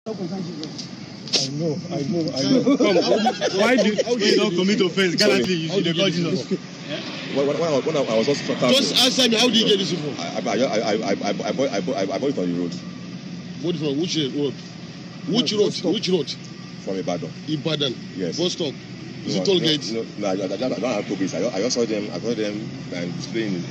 I know. Come, why do you not commit offense? Gallantly, you should call Jesus. When I was just answer me. How did you get this info? I bought it on the road. Bought it from which road? Which road? From Ibadan. Ibadan. Yes. Bus stop. Is it toll gate? No, I don't have toll gates. I just saw them and displaying in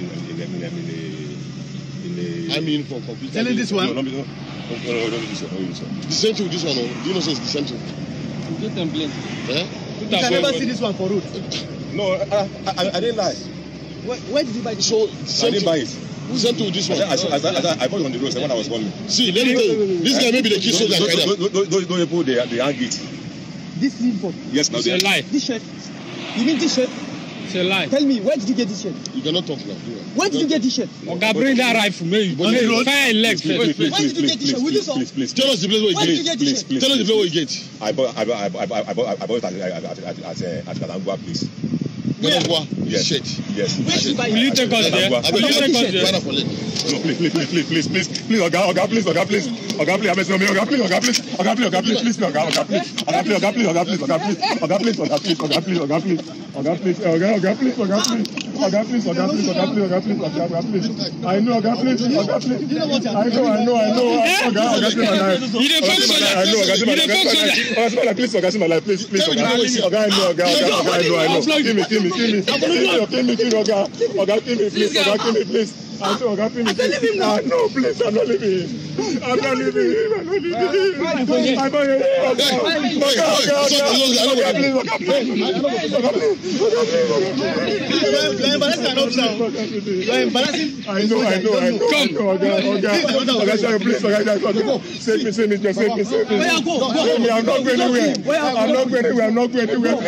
the. I mean, for computer. Telling this one. No, this one. The same thing with this one. Do you know it's the same thing? Get them blame. You can never see this one for road. No, I didn't lie. Where did you buy this? So I didn't buy it. Who sent you this one? I bought it on the road when I was coming. See, let me tell you, this guy may be the key soldier. Those people, they hang it. This uniform. Yes, now it's a lie. This shirt. You mean this shirt? It's a lie. Tell me, where did you get this shirt? You cannot talk now. Where did you get this shirt? Okay, bring that rifle, man. Fire legs. Where did you get this shirt? Please. Tell us the place where you get. Please. Tell us the place where you get. I bought it at Kalangua, please. Kalangua? Yes. Shit. Yes. Where did you buy it? Will you take us there? Will you take us there? No, please, Oga, please. Oga, please, please, I know, Oga, please. I know. You the fuck soldier. Please, Oga, I know, Give me, Oga, please. I know, Oga, please. No, please, I'm not leaving him. I'm not leaving him. I know. Oga, please, save me. I'm not going anywhere. Please, I'm not going anywhere.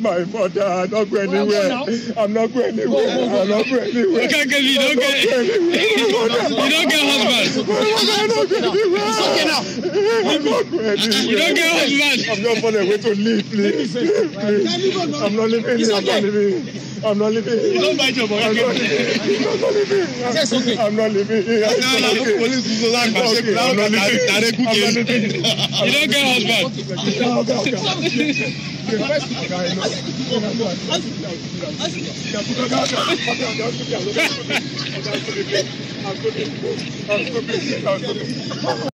My mother, I'm not going anywhere. I'm not going anywhere. You can't get me, don't get You don't get husband. You don't get husband. I'm not finding a way to live, please. I'm not living. You don't buy your boy. I'm not living. You don't get husband.